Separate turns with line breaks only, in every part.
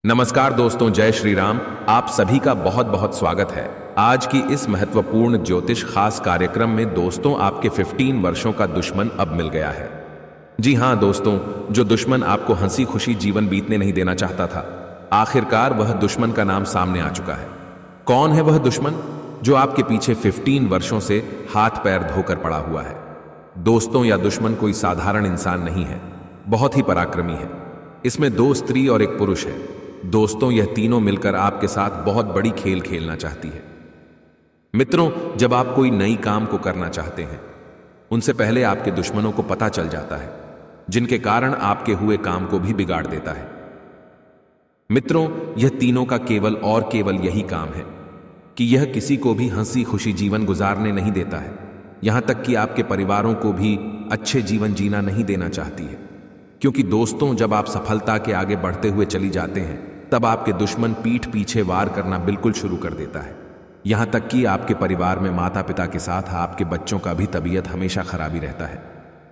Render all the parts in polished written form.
नमस्कार दोस्तों, जय श्री राम। आप सभी का बहुत बहुत स्वागत है आज की इस महत्वपूर्ण ज्योतिष खास कार्यक्रम में। दोस्तों, आपके 15 वर्षों का दुश्मन अब मिल गया है। जी हां दोस्तों, जो दुश्मन आपको हंसी खुशी जीवन बीतने नहीं देना चाहता था, आखिरकार वह दुश्मन का नाम सामने आ चुका है। कौन है वह दुश्मन जो आपके पीछे 15 वर्षों से हाथ पैर धोकर पड़ा हुआ है? दोस्तों, यह दुश्मन कोई साधारण इंसान नहीं है, बहुत ही पराक्रमी है। इसमें 2 स्त्री और 1 पुरुष है। दोस्तों, यह तीनों मिलकर आपके साथ बहुत बड़ी खेल खेलना चाहती है। मित्रों, जब आप कोई नई काम को करना चाहते हैं, उनसे पहले आपके दुश्मनों को पता चल जाता है, जिनके कारण आपके हुए काम को भी बिगाड़ देता है। मित्रों, यह तीनों का केवल और केवल यही काम है कि यह किसी को भी हंसी खुशी जीवन गुजारने नहीं देता है, यहां तक कि आपके परिवारों को भी अच्छे जीवन जीना नहीं देना चाहती है। क्योंकि दोस्तों, जब आप सफलता के आगे बढ़ते हुए चली जाते हैं, तब आपके दुश्मन पीठ पीछे वार करना बिल्कुल शुरू कर देता है। यहां तक कि आपके परिवार में माता पिता के साथ आपके बच्चों का भी तबीयत हमेशा खराबी रहता है।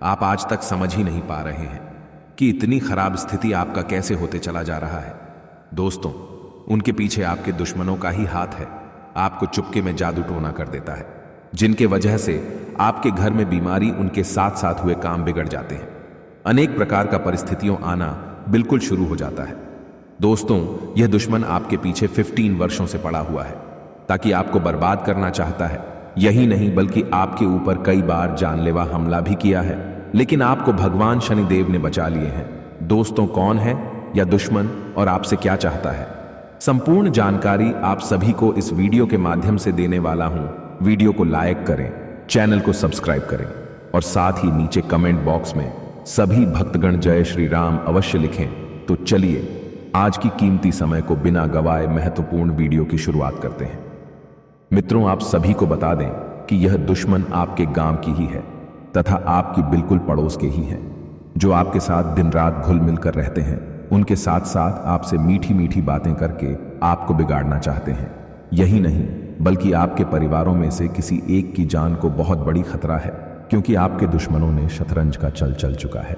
आप आज तक समझ ही नहीं पा रहे हैं कि इतनी खराब स्थिति आपका कैसे होते चला जा रहा है। दोस्तों, उनके पीछे आपके दुश्मनों का ही हाथ है। आपको चुपके में जादू टोना कर देता है, जिनके वजह से आपके घर में बीमारी, उनके साथ साथ हुए काम बिगड़ जाते हैं। अनेक प्रकार का परिस्थितियों आना बिल्कुल शुरू हो जाता है। दोस्तों, यह दुश्मन आपके पीछे 15 वर्षों से पड़ा हुआ है, ताकि आपको बर्बाद करना चाहता है। यही नहीं, बल्कि आपके ऊपर कई बार जानलेवा हमला भी किया है, लेकिन आपको भगवान शनिदेव ने बचा लिए हैं। दोस्तों, कौन है यह दुश्मन और आपसे क्या चाहता है? संपूर्ण जानकारी आप सभी को इस वीडियो के माध्यम से देने वाला हूं। वीडियो को लाइक करें, चैनल को सब्सक्राइब करें और साथ ही नीचे कमेंट बॉक्स में सभी भक्तगण जय श्री राम अवश्य लिखें। तो चलिए आज की कीमती समय को बिना गवाए महत्वपूर्ण वीडियो की शुरुआत करते हैं। मित्रों, आप सभी को बता दें कि यह दुश्मन आपके गांव की ही है तथा आपकी बिल्कुल पड़ोस के ही हैं, जो आपके साथ दिन रात घुल मिलकर रहते हैं। उनके साथ साथ आपसे मीठी मीठी बातें करके आपको बिगाड़ना चाहते हैं। यही नहीं, बल्कि आपके परिवारों में से किसी एक की जान को बहुत बड़ी खतरा है, क्योंकि आपके दुश्मनों ने शतरंज का चल चुका है।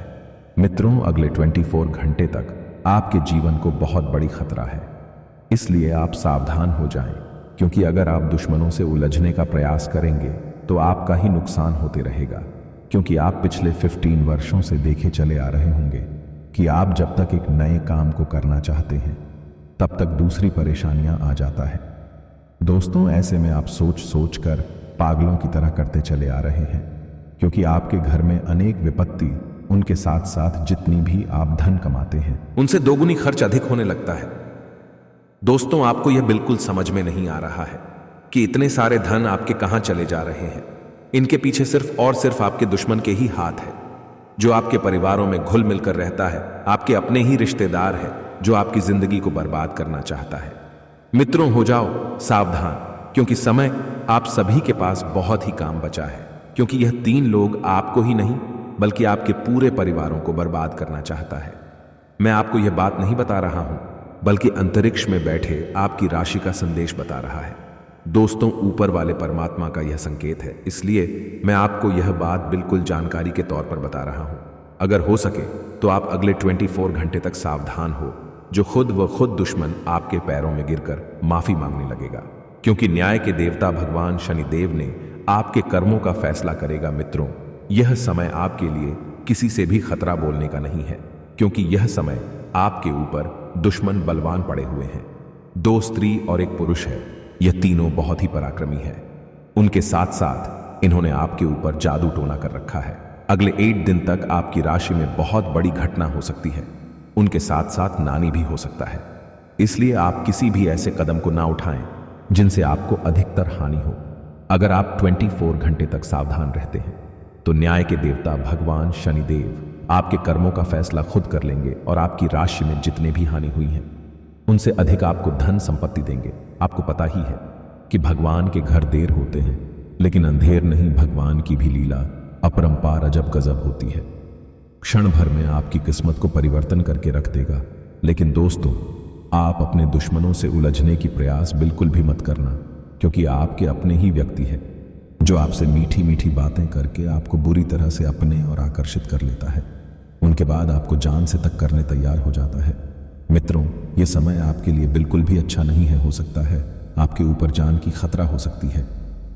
मित्रों, अगले 24 घंटे तक आपके जीवन को बहुत बड़ी खतरा है। इसलिए आप सावधान हो जाएं, क्योंकि अगर आप दुश्मनों से उलझने का प्रयास करेंगे तो आपका ही नुकसान होते रहेगा। क्योंकि आप पिछले 15 वर्षों से देखे चले आ रहे होंगे कि आप जब तक एक नए काम को करना चाहते हैं, तब तक दूसरी परेशानियां आ जाता है। दोस्तों, ऐसे में आप सोच कर पागलों की तरह करते चले आ रहे हैं, क्योंकि आपके घर में अनेक विपत्ति, उनके साथ साथ जितनी भी आप धन कमाते हैं, उनसे दोगुनी खर्च अधिक होने लगता है। दोस्तों, आपको यह बिल्कुल समझ में नहीं आ रहा है कि इतने सारे धन आपके कहां चले जा रहे हैं। इनके पीछे सिर्फ और सिर्फ आपके दुश्मन के ही हाथ है, जो आपके परिवारों में घुल मिलकर रहता है। आपके अपने ही रिश्तेदार है, जो आपकी जिंदगी को बर्बाद करना चाहता है। मित्रों, हो जाओ सावधान, क्योंकि समय आप सभी के पास बहुत ही काम बचा है। क्योंकि यह 3 लोग आपको ही नहीं, बल्कि आपके पूरे परिवारों को बर्बाद करना चाहता है। मैं आपको यह बात नहीं बता रहा हूं, बल्कि अंतरिक्ष में बैठे आपकी राशि का संदेश बता रहा है। दोस्तों, ऊपर वाले परमात्मा का यह संकेत है, इसलिए मैं आपको यह बात बिल्कुल जानकारी के तौर पर बता रहा हूं। अगर हो सके तो आप अगले 24 घंटे तक सावधान हो, जो खुद दुश्मन आपके पैरों में गिरकर माफी मांगने लगेगा। क्योंकि न्याय के देवता भगवान शनिदेव ने आपके कर्मों का फैसला करेगा। मित्रों, यह समय आपके लिए किसी से भी खतरा बोलने का नहीं है, क्योंकि यह समय आपके ऊपर दुश्मन बलवान पड़े हुए हैं। 2 स्त्री और 1 पुरुष है। यह तीनों बहुत ही पराक्रमी है। उनके साथ साथ इन्होंने आपके ऊपर जादू टोना कर रखा है। अगले 8 दिन तक आपकी राशि में बहुत बड़ी घटना हो सकती है। उनके साथ साथ नानी भी हो सकता है। इसलिए आप किसी भी ऐसे कदम को ना उठाएं जिनसे आपको अधिकतर हानि हो। अगर आप 24 घंटे तक सावधान रहते हैं, तो न्याय के देवता भगवान शनिदेव आपके कर्मों का फैसला खुद कर लेंगे और आपकी राशि में जितने भी हानि हुई है, उनसे अधिक आपको धन संपत्ति देंगे। आपको पता ही है कि भगवान के घर देर होते हैं, लेकिन अंधेर नहीं। भगवान की भी लीला अपरंपार अजब गजब होती है। क्षण भर में आपकी किस्मत को परिवर्तन करके रख देगा। लेकिन दोस्तों, आप अपने दुश्मनों से उलझने की प्रयास बिल्कुल भी मत करना, क्योंकि आपके अपने ही व्यक्ति है, जो आपसे मीठी मीठी बातें करके आपको बुरी तरह से अपने और आकर्षित कर लेता है। उनके बाद आपको जान से तक करने तैयार हो जाता है।
मित्रों, ये समय आपके लिए बिल्कुल भी अच्छा नहीं है। हो सकता है आपके ऊपर जान की खतरा हो सकती है।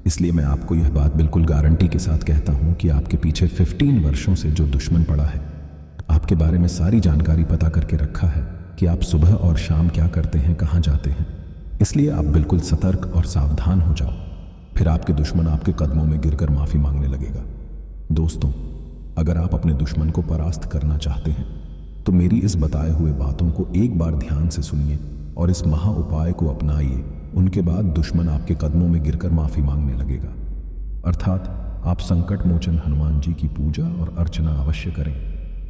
इसलिए मैं आपको यह बात बिल्कुल गारंटी के साथ कहता हूं कि आपके पीछे 15 वर्षों से जो दुश्मन पड़ा है, आपके बारे में सारी जानकारी पता करके रखा है कि आप सुबह और शाम क्या करते हैं, कहां जाते हैं। इसलिए आप बिल्कुल सतर्क और सावधान हो जाओ, फिर आपके दुश्मन आपके कदमों में गिरकर माफी मांगने लगेगा। दोस्तों, अगर आप अपने दुश्मन को परास्त करना चाहते हैं तो मेरी इस बताए हुए बातों को एक बार ध्यान से सुनिए और इस महा उपाय को अपनाइए। उनके बाद दुश्मन आपके कदमों में गिरकर माफी मांगने लगेगा। अर्थात आप संकट मोचन हनुमान जी की पूजा और अर्चना अवश्य करें।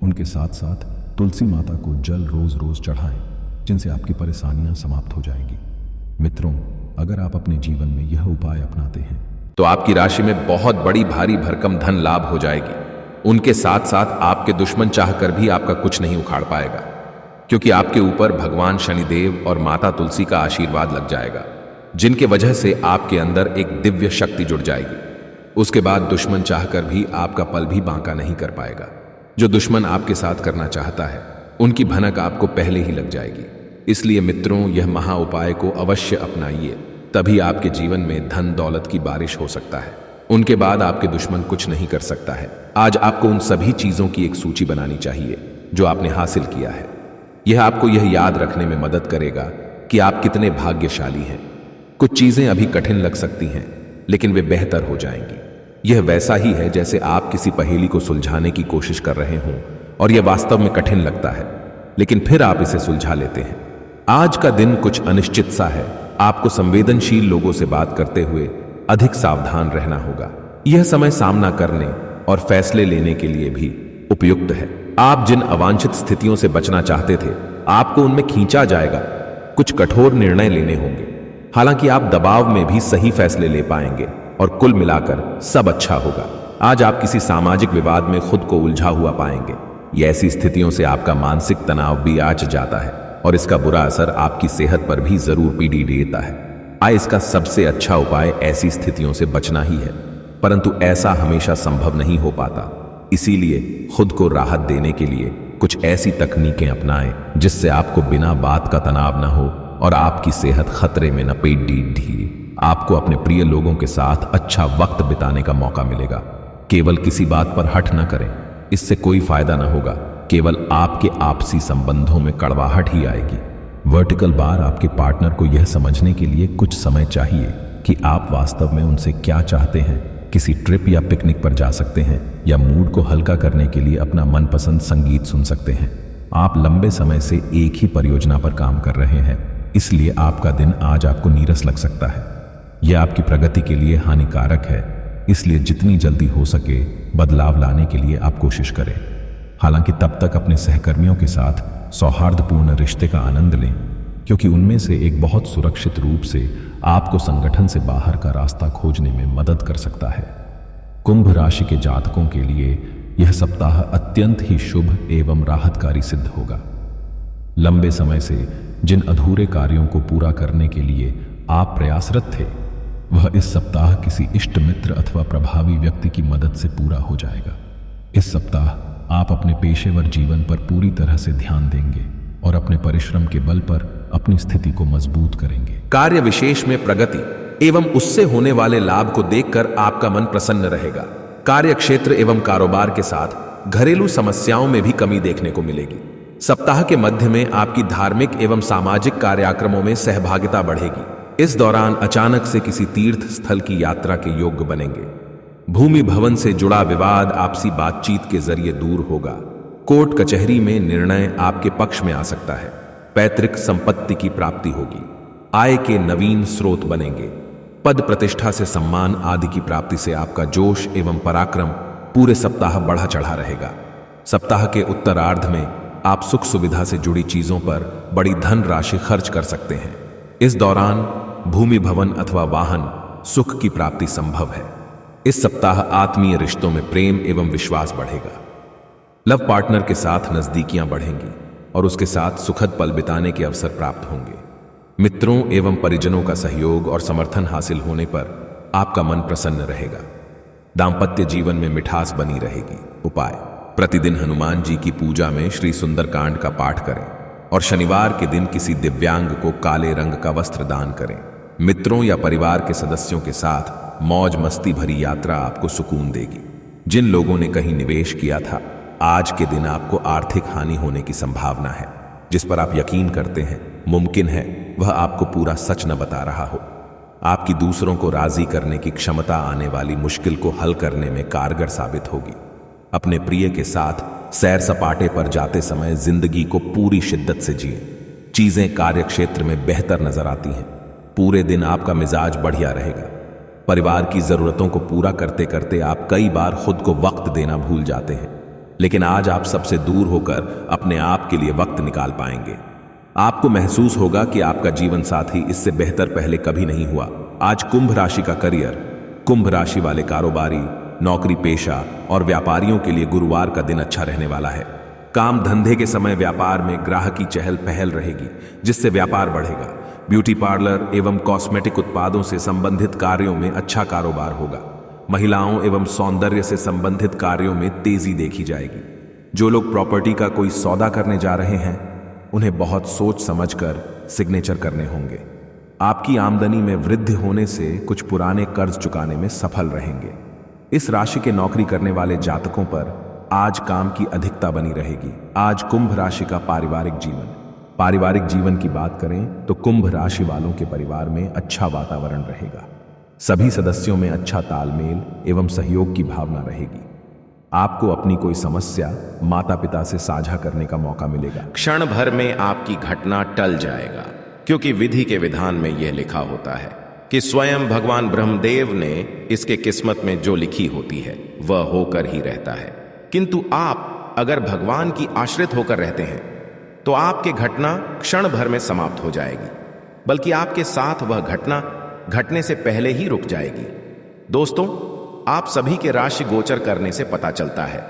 उनके साथ साथ तुलसी माता को जल रोज रोज चढ़ाएं, जिनसे आपकी परेशानियां समाप्त हो जाएंगी। मित्रों, अगर आप अपने जीवन में यह उपाय अपनाते हैं
तो आपकी राशि में बहुत बड़ी भारी भरकम धन लाभ हो जाएगी। उनके साथ साथ आपके दुश्मन चाहकर भी आपका कुछ नहीं उखाड़ पाएगा, क्योंकि आपके ऊपर भगवान शनिदेव और माता तुलसी का आशीर्वाद लग जाएगा, जिनके वजह से आपके अंदर एक दिव्य शक्ति जुड़ जाएगी। उसके बाद दुश्मन चाहकर भी आपका पल भी बांका नहीं कर पाएगा। जो दुश्मन आपके साथ करना चाहता है, उनकी भनक आपको पहले ही लग जाएगी। इसलिए मित्रों, यह महा उपाय को अवश्य अपनाइए, तभी आपके जीवन में धन दौलत की बारिश हो सकता है। उनके बाद आपके दुश्मन कुछ नहीं कर सकता है। आज आपको उन सभी चीजों की एक सूची बनानी चाहिए जो आपने हासिल किया है। यह आपको यह याद रखने में मदद करेगा कि आप कितने भाग्यशाली हैं। कुछ चीजें अभी कठिन लग सकती हैं, लेकिन वे बेहतर हो जाएंगी। यह वैसा ही है जैसे आप किसी पहेली को सुलझाने की कोशिश कर रहे हों और यह वास्तव में कठिन लगता है, लेकिन फिर आप इसे सुलझा लेते हैं। आज का दिन कुछ अनिश्चित सा है। आपको संवेदनशील लोगों से बात करते हुए अधिक सावधान रहना होगा। यह समय सामना करने और फैसले लेने के लिए भी उपयुक्त है। आप जिन अवांछित स्थितियों से बचना चाहते थे, आपको उनमें खींचा जाएगा। कुछ कठोर निर्णय लेने होंगे, हालांकि आप दबाव में भी सही फैसले ले पाएंगे और कुल मिलाकर सब अच्छा होगा। आज आप किसी सामाजिक विवाद में खुद को उलझा हुआ पाएंगे। ये ऐसी स्थितियों से आपका मानसिक तनाव भी आच जाता है और इसका बुरा असर आपकी सेहत पर भी जरूर पीड़ी देता है। इसका सबसे अच्छा उपाय ऐसी स्थितियों से बचना ही है, परंतु ऐसा हमेशा संभव नहीं हो पाता। इसीलिए खुद को राहत देने के लिए कुछ ऐसी तकनीकें अपनाएं जिससे आपको बिना बात का तनाव न हो और आपकी सेहत खतरे में न ढीए। आपको अपने प्रिय लोगों के साथ अच्छा वक्त बिताने का मौका मिलेगा। केवल किसी बात पर हठ न करें, इससे कोई फायदा न होगा। केवल आपके आपसी संबंधों में कड़वाहट ही आएगी। वर्टिकल बार आपके पार्टनर को यह समझने के लिए कुछ समय चाहिए कि आप वास्तव में उनसे क्या चाहते हैं। किसी ट्रिप या पिकनिक पर जा सकते हैं या मूड को हल्का करने के लिए अपना मनपसंद संगीत सुन सकते हैं। आप लंबे समय से एक ही परियोजना पर काम कर रहे हैं, इसलिए आपका दिन आज आपको नीरस लग सकता है। यह आपकी प्रगति के लिए हानिकारक है, इसलिए जितनी जल्दी हो सके बदलाव लाने के लिए आप कोशिश करें। हालांकि तब तक अपने सहकर्मियों के साथ सौहार्दपूर्ण रिश्ते का आनंद लें, क्योंकि उनमें से एक बहुत सुरक्षित रूप से आपको संगठन से बाहर का रास्ता खोजने में मदद कर सकता है। कुंभ राशि के जातकों के लिए यह सप्ताह अत्यंत ही शुभ एवं राहतकारी सिद्ध होगा। लंबे समय से जिन अधूरे कार्यों को पूरा करने के लिए आप प्रयासरत थे, वह इस सप्ताह किसी इष्ट मित्र अथवा प्रभावी व्यक्ति की मदद से पूरा हो जाएगा। इस सप्ताह आप अपने पेशेवर जीवन पर पूरी तरह से ध्यान देंगे और अपने परिश्रम के बल पर अपनी स्थिति को मजबूत करेंगे। कार्य विशेष में प्रगति एवं उससे होने वाले लाभ को देखकर आपका मन प्रसन्न रहेगा। कार्य क्षेत्र एवं कारोबार के साथ घरेलू समस्याओं में भी कमी देखने को मिलेगी। सप्ताह के मध्य में आपकी धार्मिक एवं सामाजिक कार्यक्रमों में सहभागिता बढ़ेगी। इस दौरान अचानक से किसी तीर्थ स्थल की यात्रा के योग्य बनेंगे। भूमि भवन से जुड़ा विवाद आपसी बातचीत के जरिए दूर होगा। कोर्ट कचहरी में निर्णय आपके पक्ष में आ सकता है। पैतृक संपत्ति की प्राप्ति होगी। आय के नवीन स्रोत बनेंगे। पद प्रतिष्ठा से सम्मान आदि की प्राप्ति से आपका जोश एवं पराक्रम पूरे सप्ताह बढ़ा चढ़ा रहेगा। सप्ताह के उत्तरार्ध में आप सुख सुविधा से जुड़ी चीजों पर बड़ी धन राशि खर्च कर सकते हैं। इस दौरान भूमि भवन अथवा वाहन सुख की प्राप्ति संभव है। इस सप्ताह आत्मीय रिश्तों में प्रेम एवं विश्वास बढ़ेगा। लव पार्टनर के साथ नजदीकियां बढ़ेंगी और उसके साथ सुखद पल बिताने के अवसर प्राप्त होंगे। मित्रों एवं परिजनों का सहयोग और समर्थन हासिल होने पर आपका मन प्रसन्न रहेगा। दांपत्य जीवन में मिठास बनी रहेगी। उपाय: प्रतिदिन हनुमान जी की पूजा में श्री सुंदरकांड का पाठ करें। और शनिवार के दिन किसी दिव्यांग को काले रंग का वस्त्र दान करें। मित्रों या परिवार के सदस्यों के साथ मौज मस्ती भरी यात्रा आपको सुकून देगी। जिन लोगों ने कहीं निवेश किया था, आज के दिन आपको आर्थिक हानि होने की संभावना है। जिस पर आप यकीन करते हैं, मुमकिन है वह आपको पूरा सच न बता रहा हो। आपकी दूसरों को राजी करने की क्षमता आने वाली मुश्किल को हल करने में कारगर साबित होगी। अपने प्रिय के साथ सैर सपाटे पर जाते समय जिंदगी को पूरी शिद्दत से जिए। चीजें कार्य क्षेत्र में बेहतर नजर आती हैं। पूरे दिन आपका मिजाज बढ़िया रहेगा। परिवार की जरूरतों को पूरा करते करते आप कई बार खुद को वक्त देना भूल जाते हैं, लेकिन आज आप सबसे दूर होकर अपने आप के लिए वक्त निकाल पाएंगे। आपको महसूस होगा कि आपका जीवन साथी इससे बेहतर पहले कभी नहीं हुआ। आज कुंभ राशि का करियर, कुंभ राशि वाले कारोबारी, नौकरी पेशा और व्यापारियों के लिए गुरुवार का दिन अच्छा रहने वाला है। काम धंधे के समय व्यापार में ग्राहकी चहल पहल रहेगी, जिससे व्यापार बढ़ेगा। ब्यूटी पार्लर एवं कॉस्मेटिक उत्पादों से संबंधित कार्यों में अच्छा कारोबार होगा। महिलाओं एवं सौंदर्य से संबंधित कार्यों में तेजी देखी जाएगी। जो लोग प्रॉपर्टी का कोई सौदा करने जा रहे हैं, उन्हें बहुत सोच समझकर सिग्नेचर करने होंगे। आपकी आमदनी में वृद्धि होने से कुछ पुराने कर्ज चुकाने में सफल रहेंगे। इस राशि के नौकरी करने वाले जातकों पर आज काम की अधिकता बनी रहेगी। आज कुंभ राशि का पारिवारिक जीवन की बात करें तो कुंभ राशि वालों के परिवार में अच्छा वातावरण रहेगा। सभी सदस्यों में अच्छा तालमेल एवं सहयोग की भावना रहेगी। आपको अपनी कोई समस्या माता पिता से साझा करने का मौका मिलेगा।
क्षण भर में आपकी घटना टल जाएगा, क्योंकि विधि के विधान में यह लिखा होता है कि स्वयं भगवान ब्रह्मदेव ने इसके किस्मत में जो लिखी होती है वह होकर ही रहता है। किंतु आप अगर भगवान की आश्रित होकर रहते हैं तो आपकी घटना क्षण भर में समाप्त हो जाएगी, बल्कि आपके साथ वह घटना घटने से पहले ही रुक जाएगी। दोस्तों, आप सभी के राशि गोचर करने से पता चलता है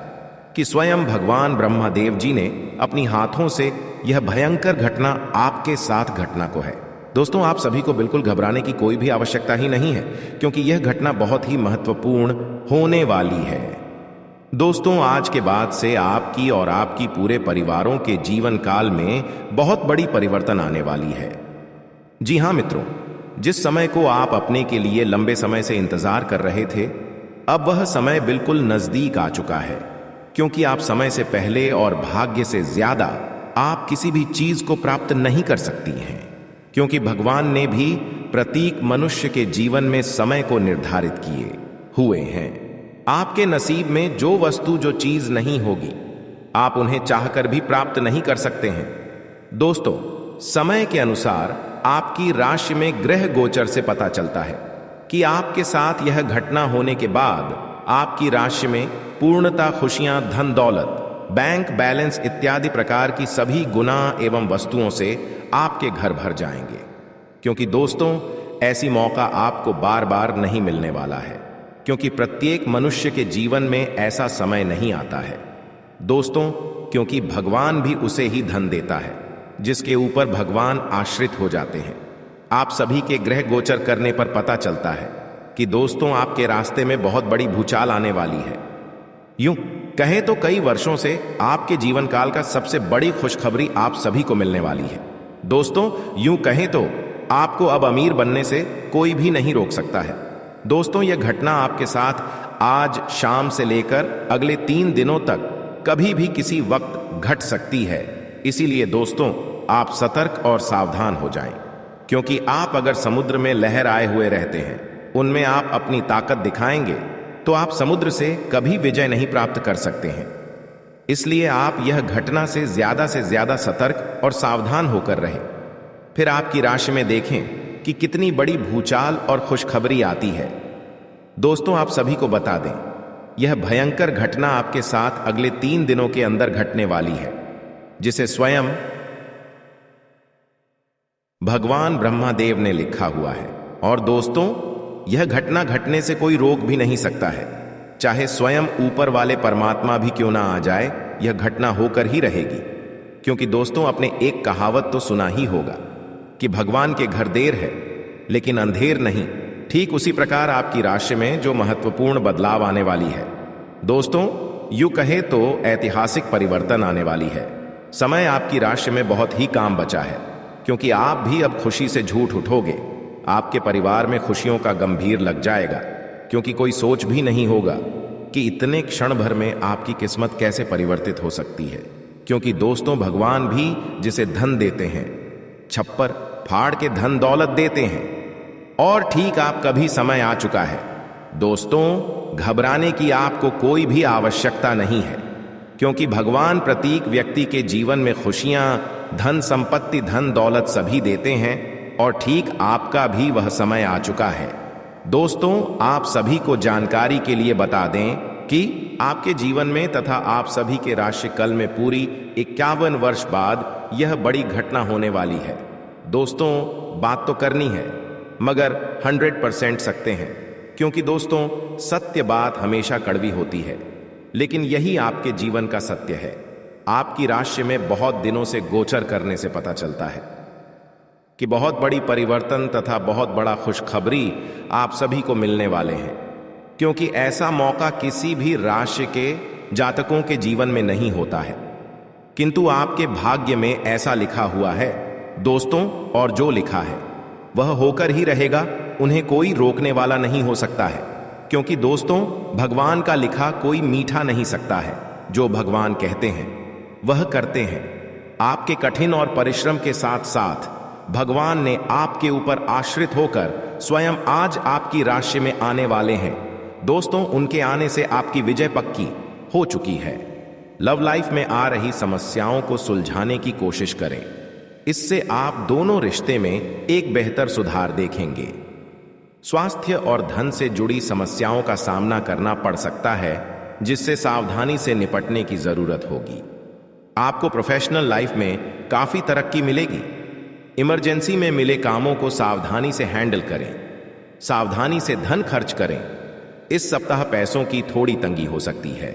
कि स्वयं भगवान ब्रह्मदेव जी ने अपनी हाथों से यह भयंकर घटना आपके साथ घटना को है। दोस्तों, आप सभी को बिल्कुल घबराने की कोई भी आवश्यकता ही नहीं है, क्योंकि यह घटना बहुत ही महत्वपूर्ण होने वाली है। दोस्तों, आज के बाद से आपकी और आपकी पूरे परिवारों के जीवन काल में बहुत बड़ी परिवर्तन आने वाली है। जी हाँ मित्रों, जिस समय को आप अपने के लिए लंबे समय से इंतजार कर रहे थे, अब वह समय बिल्कुल नजदीक आ चुका है, क्योंकि आप समय से पहले और भाग्य से ज्यादा आप किसी भी चीज को प्राप्त नहीं कर सकती हैं, क्योंकि भगवान ने भी प्रत्येक मनुष्य के जीवन में समय को निर्धारित किए हुए हैं। आपके नसीब में जो वस्तु, जो चीज नहीं होगी, आप उन्हें चाहकर भी प्राप्त नहीं कर सकते हैं। दोस्तों, समय के अनुसार आपकी राशि में ग्रह गोचर से पता चलता है कि आपके साथ यह घटना होने के बाद आपकी राशि में पूर्णता, खुशियां, धन दौलत, बैंक बैलेंस इत्यादि प्रकार की सभी गुना एवं वस्तुओं से आपके घर भर जाएंगे। क्योंकि दोस्तों, ऐसी मौका आपको बार बार नहीं मिलने वाला है, क्योंकि प्रत्येक मनुष्य के जीवन में ऐसा समय नहीं आता है। दोस्तों, क्योंकि भगवान भी उसे ही धन देता है जिसके ऊपर भगवान आश्रित हो जाते हैं। आप सभी के ग्रह गोचर करने पर पता चलता है कि दोस्तों, आपके रास्ते में बहुत बड़ी भूचाल आने वाली है। यूं कहें तो कई वर्षों से आपके जीवन काल का सबसे बड़ी खुशखबरी आप सभी को मिलने वाली है। दोस्तों, यूं कहें तो आपको अब अमीर बनने से कोई भी नहीं रोक सकता है। दोस्तों, यह घटना आपके साथ आज शाम से लेकर अगले 3 दिनों तक कभी भी किसी वक्त घट सकती है। इसीलिए दोस्तों, आप सतर्क और सावधान हो जाएं, क्योंकि आप अगर समुद्र में लहर आए हुए रहते हैं, उनमें आप अपनी ताकत दिखाएंगे तो आप समुद्र से कभी विजय नहीं प्राप्त कर सकते हैं। इसलिए आप यह घटना से ज्यादा सतर्क और सावधान होकर रहें। फिर आपकी राशि में देखें कि कितनी बड़ी भूचाल और खुशखबरी आती है। दोस्तों, आप सभी को बता दें, यह भयंकर घटना आपके साथ अगले 3 दिनों के अंदर घटने वाली है, जिसे स्वयं भगवान ब्रह्मदेव ने लिखा हुआ है। और दोस्तों, यह घटना घटने से कोई रोक भी नहीं सकता है। चाहे स्वयं ऊपर वाले परमात्मा भी क्यों ना आ जाए, यह घटना होकर ही रहेगी। क्योंकि दोस्तों, आपने एक कहावत तो सुना ही होगा कि भगवान के घर देर है लेकिन अंधेर नहीं। ठीक उसी प्रकार आपकी राशि में जो महत्वपूर्ण बदलाव आने वाली है। दोस्तों, यूं कहे तो ऐतिहासिक परिवर्तन आने वाली है। समय आपकी राशि में बहुत ही काम बचा है, क्योंकि आप भी अब खुशी से झूठ उठोगे। आपके परिवार में खुशियों का गंभीर लग जाएगा, क्योंकि कोई सोच भी नहीं होगा कि इतने क्षण भर में आपकी किस्मत कैसे परिवर्तित हो सकती है। क्योंकि दोस्तों, भगवान भी जिसे धन देते हैं, छप्पर फाड़ के धन दौलत देते हैं। और ठीक आपका भी समय आ चुका है। दोस्तों, घबराने की आपको कोई भी आवश्यकता नहीं है, क्योंकि भगवान प्रत्येक व्यक्ति के जीवन में खुशियां, धन संपत्ति, धन दौलत सभी देते हैं। और ठीक आपका भी वह समय आ चुका है। दोस्तों, आप सभी को जानकारी के लिए बता दें कि आपके जीवन में तथा आप सभी के राशि कल में पूरी 51 वर्ष बाद यह बड़ी घटना होने वाली है। दोस्तों, बात तो करनी है, मगर 100% सकते हैं, क्योंकि दोस्तों, सत्य बात हमेशा कड़वी होती है, लेकिन यही आपके जीवन का सत्य है। आपकी राशि में बहुत दिनों से गोचर करने से पता चलता है कि बहुत बड़ी परिवर्तन तथा बहुत बड़ा खुशखबरी आप सभी को मिलने वाले हैं, क्योंकि ऐसा मौका किसी भी राशि के जातकों के जीवन में नहीं होता है, किंतु आपके भाग्य में ऐसा लिखा हुआ है दोस्तों। और जो लिखा है वह होकर ही रहेगा, उन्हें कोई रोकने वाला नहीं हो सकता है, क्योंकि दोस्तों, भगवान का लिखा कोई मीठा नहीं सकता है। जो भगवान कहते हैं वह करते हैं। आपके कठिन और परिश्रम के साथ साथ भगवान ने आपके ऊपर आश्रित होकर स्वयं आज आपकी राशि में आने वाले हैं। दोस्तों, उनके आने से आपकी विजय पक्की हो चुकी है। लव लाइफ में आ रही समस्याओं को सुलझाने की कोशिश करें, इससे आप दोनों रिश्ते में एक बेहतर सुधार देखेंगे। स्वास्थ्य और धन से जुड़ी समस्याओं का सामना करना पड़ सकता है, जिससे सावधानी से निपटने की जरूरत होगी। आपको प्रोफेशनल लाइफ में काफी तरक्की मिलेगी। इमरजेंसी में मिले कामों को सावधानी से हैंडल करें, सावधानी से धन खर्च करें। इस सप्ताह पैसों की थोड़ी तंगी हो सकती है।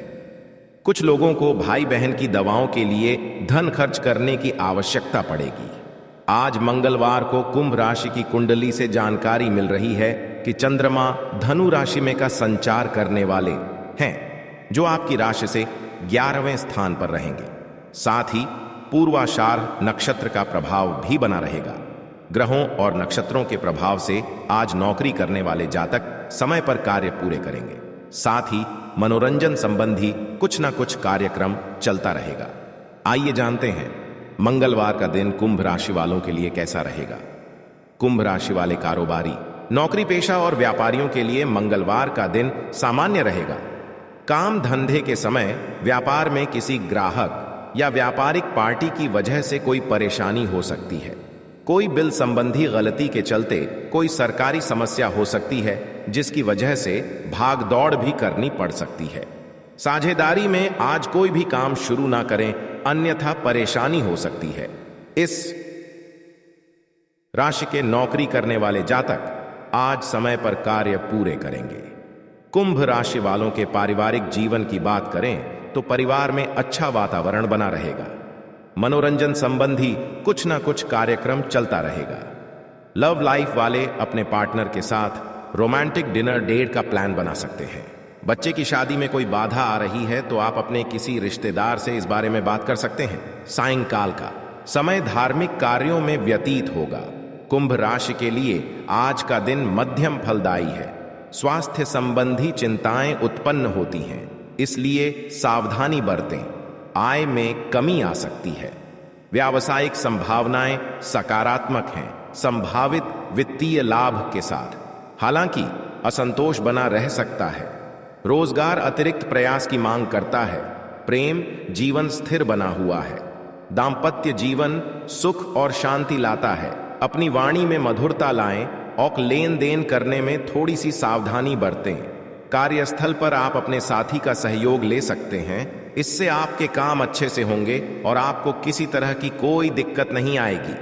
कुछ लोगों को भाई बहन की दवाओं के लिए धन खर्च करने की आवश्यकता पड़ेगी। आज मंगलवार को कुंभ राशि की कुंडली से जानकारी मिल रही है कि चंद्रमा धनु राशि में का संचार करने वाले हैं, जो आपकी राशि से 11वें स्थान पर रहेंगे। साथ ही पूर्वाषाढ़ नक्षत्र का प्रभाव भी बना रहेगा। ग्रहों और नक्षत्रों के प्रभाव से आज नौकरी करने वाले जातक समय पर कार्य पूरे करेंगे। साथ ही मनोरंजन संबंधी कुछ ना कुछ कार्यक्रम चलता रहेगा। आइए जानते हैं मंगलवार का दिन कुंभ राशि वालों के लिए कैसा रहेगा। कुंभ राशि वाले कारोबारी, नौकरी पेशा और व्यापारियों के लिए मंगलवार का दिन सामान्य रहेगा। काम धंधे के समय व्यापार में किसी ग्राहक या व्यापारिक पार्टी की वजह से कोई परेशानी हो सकती है। कोई बिल संबंधी गलती के चलते कोई सरकारी समस्या हो सकती है, जिसकी वजह से भाग दौड़ भी करनी पड़ सकती है। साझेदारी में आज कोई भी काम शुरू ना करें, अन्यथा परेशानी हो सकती है। इस राशि के नौकरी करने वाले जातक आज समय पर कार्य पूरे करेंगे। कुंभ राशि वालों के पारिवारिक जीवन की बात करें तो परिवार में अच्छा वातावरण बना रहेगा। मनोरंजन संबंधी कुछ ना कुछ कार्यक्रम चलता रहेगा। लव लाइफ वाले अपने पार्टनर के साथ रोमांटिक डिनर डेट का प्लान बना सकते हैं। बच्चे की शादी में कोई बाधा आ रही है तो आप अपने किसी रिश्तेदार से इस बारे में बात कर सकते हैं। सायंकाल का समय धार्मिक कार्यों में व्यतीत होगा। कुंभ राशि के लिए आज का दिन मध्यम फलदायी है। स्वास्थ्य संबंधी चिंताएं उत्पन्न होती हैं, इसलिए सावधानी बरतें। आय में कमी आ सकती है। व्यावसायिक संभावनाएं सकारात्मक हैं, संभावित वित्तीय लाभ के साथ। हालांकि असंतोष बना रह सकता है। रोजगार अतिरिक्त प्रयास की मांग करता है। प्रेम जीवन स्थिर बना हुआ है। दाम्पत्य जीवन सुख और शांति लाता है। अपनी वाणी में मधुरता लाएं और लेन देन करने में थोड़ी सी सावधानी बरतें। कार्यस्थल पर आप अपने साथी का सहयोग ले सकते हैं, इससे आपके काम अच्छे से होंगे और आपको किसी तरह की कोई दिक्कत नहीं आएगी।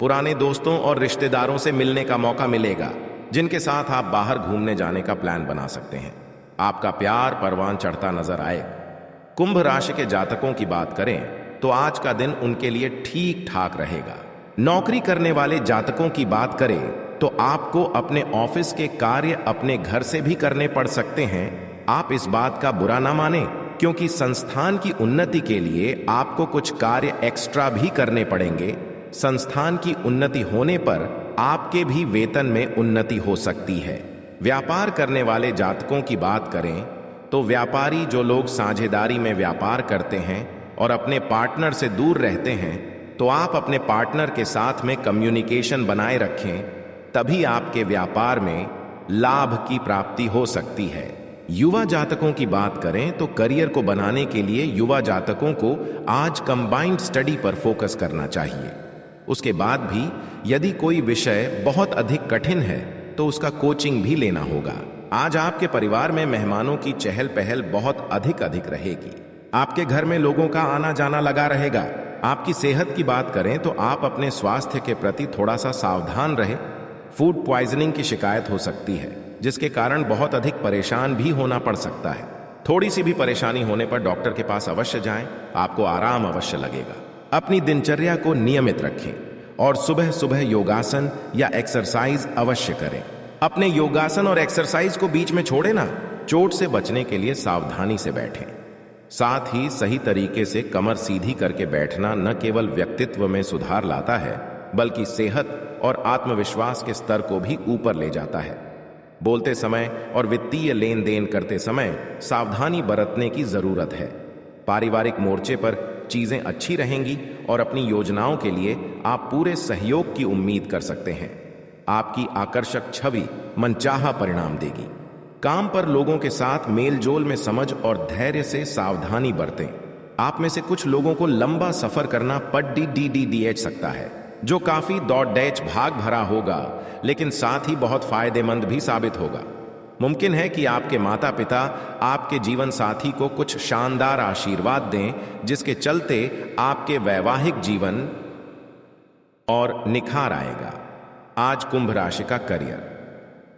पुराने दोस्तों और रिश्तेदारों से मिलने का मौका मिलेगा, जिनके साथ आप बाहर घूमने जाने का प्लान बना सकते हैं। आपका प्यार परवान चढ़ता नजर आएगा। कुंभ राशि के जातकों की बात करें तो आज का दिन उनके लिए ठीक ठाक रहेगा। नौकरी करने वाले जातकों की बात करें तो आपको अपने ऑफिस के कार्य अपने घर से भी करने पड़ सकते हैं। आप इस बात का बुरा ना माने, क्योंकि संस्थान की उन्नति के लिए आपको कुछ कार्य एक्स्ट्रा भी करने पड़ेंगे। संस्थान की उन्नति होने पर आपके भी वेतन में उन्नति हो सकती है। व्यापार करने वाले जातकों की बात करें तो व्यापारी जो लोग साझेदारी में व्यापार करते हैं और अपने पार्टनर से दूर रहते हैं, तो आप अपने पार्टनर के साथ में कम्युनिकेशन बनाए रखें, तभी आपके व्यापार में लाभ की प्राप्ति हो सकती है। युवा जातकों की बात करें तो करियर को बनाने के लिए युवा जातकों को आज कंबाइंड स्टडी पर फोकस करना चाहिए। उसके बाद भी यदि कोई विषय बहुत अधिक कठिन है तो उसका कोचिंग भी लेना होगा। आज आपके परिवार में मेहमानों की चहल पहल बहुत अधिक रहेगी। आपके घर में लोगों का आना जाना लगा रहेगा। आपकी सेहत की बात करें तो आप अपने स्वास्थ्य के प्रति थोड़ा सा सावधान रहें। फूड पॉइजनिंग की शिकायत हो सकती है, जिसके कारण बहुत अधिक परेशान भी होना पड़ सकता है। थोड़ी सी भी परेशानी होने पर डॉक्टर के पास अवश्य जाएं, आपको आराम अवश्य लगेगा। अपनी दिनचर्या को नियमित रखें और सुबह सुबह योगासन या एक्सरसाइज अवश्य करें। अपने योगासन और एक्सरसाइज को बीच में छोड़े ना। चोट से बचने के लिए सावधानी से बैठें। साथ ही सही तरीके से कमर सीधी करके बैठना न केवल व्यक्तित्व में सुधार लाता है, बल्कि सेहत और आत्मविश्वास के स्तर को भी ऊपर ले जाता है। बोलते समय और वित्तीय लेन देन करते समय सावधानी बरतने की जरूरत है। पारिवारिक मोर्चे पर चीजें अच्छी रहेंगी और अपनी योजनाओं के लिए आप पूरे सहयोग की उम्मीद कर सकते हैं। आपकी आकर्षक छवि मनचाहा परिणाम देगी। काम पर लोगों के साथ मेलजोल में समझ और धैर्य से सावधानी बरतें। आप में से कुछ लोगों को लंबा सफर करना पड़ सकता है, जो काफी दौड़-दौड़ भाग भरा होगा, लेकिन साथ ही बहुत फायदेमंद भी साबित होगा। मुमकिन है कि आपके माता पिता आपके जीवन साथी को कुछ शानदार आशीर्वाद दें, जिसके चलते आपके वैवाहिक जीवन और निखार आएगा। आज कुंभ राशि का करियर।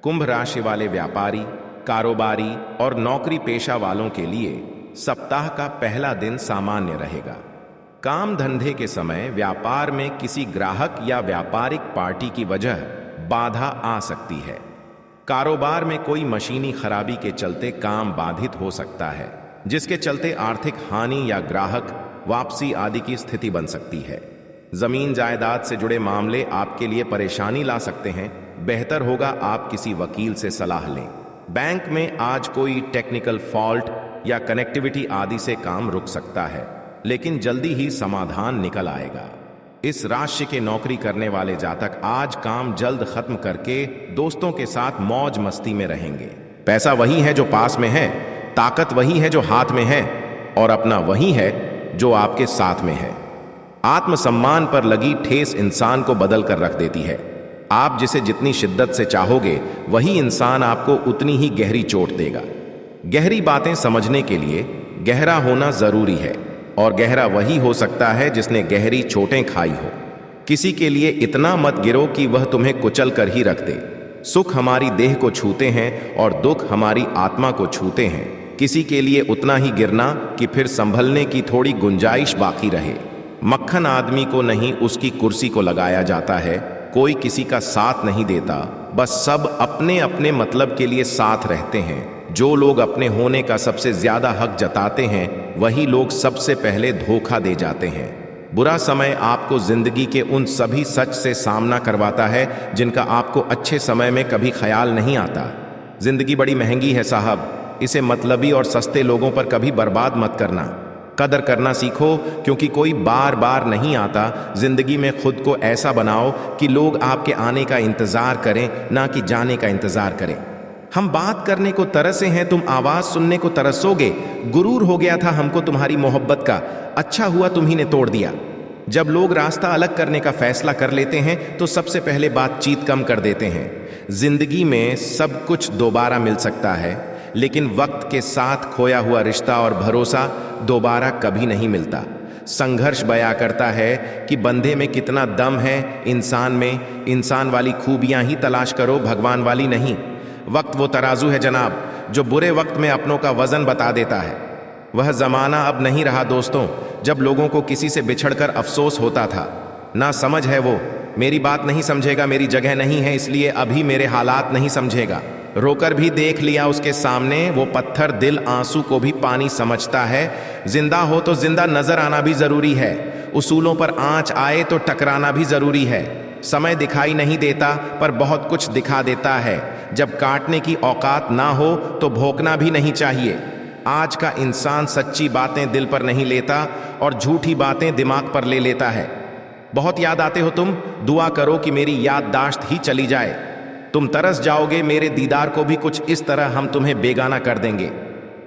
कुंभ राशि वाले व्यापारी, कारोबारी और नौकरी पेशा वालों के लिए सप्ताह का पहला दिन सामान्य रहेगा। काम धंधे के समय व्यापार में किसी ग्राहक या व्यापारिक पार्टी की वजह बाधा आ सकती है। कारोबार में कोई मशीनी खराबी के चलते काम बाधित हो सकता है, जिसके चलते आर्थिक हानि या ग्राहक वापसी आदि की स्थिति बन सकती है। जमीन जायदाद से जुड़े मामले आपके लिए परेशानी ला सकते हैं। बेहतर होगा आप किसी वकील से सलाह लें। बैंक में आज कोई टेक्निकल फॉल्ट या कनेक्टिविटी आदि से काम रुक सकता है, लेकिन जल्दी ही समाधान निकल आएगा। इस राशि के नौकरी करने वाले जातक आज काम जल्द खत्म करके दोस्तों के साथ मौज मस्ती में रहेंगे। पैसा वही है जो पास में है, ताकत वही है जो हाथ में है, और अपना वही है जो आपके साथ में है। आत्मसम्मान पर लगी ठेस इंसान को बदल कर रख देती है। आप जिसे जितनी शिद्दत से चाहोगे, वही इंसान आपको उतनी ही गहरी चोट देगा। गहरी बातें समझने के लिए गहरा होना जरूरी है, और गहरा वही हो सकता है जिसने गहरी चोटें खाई हो। किसी के लिए इतना मत गिरो कि वह तुम्हें कुचल कर ही रख दे। सुख हमारी देह को छूते हैं और दुख हमारी आत्मा को छूते हैं। किसी के लिए उतना ही गिरना कि फिर संभलने की थोड़ी गुंजाइश बाकी रहे। मक्खन आदमी को नहीं, उसकी कुर्सी को लगाया जाता है। कोई किसी का साथ नहीं देता, बस सब अपने अपने मतलब के लिए साथ रहते हैं। जो लोग अपने होने का सबसे ज्यादा हक जताते हैं, वही लोग सबसे पहले धोखा दे जाते हैं। बुरा समय आपको जिंदगी के उन सभी सच से सामना करवाता है जिनका आपको अच्छे समय में कभी ख्याल नहीं आता। जिंदगी बड़ी महंगी है साहब, इसे मतलबी और सस्ते लोगों पर कभी बर्बाद मत करना। कदर करना सीखो, क्योंकि कोई बार बार नहीं आता। जिंदगी में खुद को ऐसा बनाओ कि लोग आपके आने का इंतजार करें, ना कि जाने का इंतजार करें। हम बात करने को तरसे हैं, तुम आवाज सुनने को तरसोगे। गुरूर हो गया था हमको तुम्हारी मोहब्बत का, अच्छा हुआ तुम्ही ने तोड़ दिया। जब लोग रास्ता अलग करने का फैसला कर लेते हैं तो सबसे पहले बातचीत कम कर देते हैं। जिंदगी में सब कुछ दोबारा मिल सकता है, लेकिन वक्त के साथ खोया हुआ रिश्ता और भरोसा दोबारा कभी नहीं मिलता। संघर्ष बयां करता है कि बंदे में कितना दम है। इंसान में इंसान वाली खूबियां ही तलाश करो, भगवान वाली नहीं। वक्त वो तराजू है जनाब, जो बुरे वक्त में अपनों का वजन बता देता है। वह जमाना अब नहीं रहा दोस्तों, जब लोगों को किसी से बिछड़कर अफसोस होता था। ना समझ है वो, मेरी बात नहीं समझेगा, मेरी जगह नहीं है, इसलिए अभी मेरे हालात नहीं समझेगा। रोकर भी देख लिया उसके सामने। वो पत्थर दिल आंसू को भी पानी समझता है। जिंदा हो तो जिंदा नजर आना भी जरूरी है। उसूलों पर आंच आए तो टकराना भी जरूरी है। समय दिखाई नहीं देता पर बहुत कुछ दिखा देता है। जब काटने की औकात ना हो तो भोंकना भी नहीं चाहिए। आज का इंसान सच्ची बातें दिल पर नहीं लेता और झूठी बातें दिमाग पर ले लेता है। बहुत याद आते हो तुम, दुआ करो कि मेरी याददाश्त ही चली जाए। तुम तरस जाओगे मेरे दीदार को भी कुछ इस तरह हम तुम्हें बेगाना कर देंगे।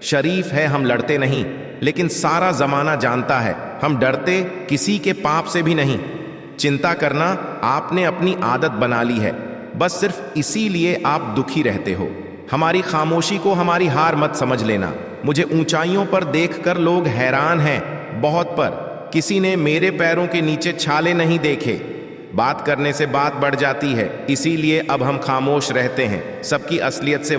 शरीफ है हम लड़ते नहीं, लेकिन सारा जमाना जानता है हम डरते किसी के पाप से भी नहीं। चिंता करना आपने अपनी आदत बना ली है, बस सिर्फ इसीलिए आप दुखी रहते हो। हमारी खामोशी को हमारी हार मत समझ लेना। मुझे ऊंचाइयों पर देखकर लोग हैरान हैं, बहुत पर किसी ने मेरे पैरों के नीचे छाले नहीं देखे। बात करने से बात बढ़ जाती है, इसीलिए अब हम खामोश रहते हैं। सबकी असलियत से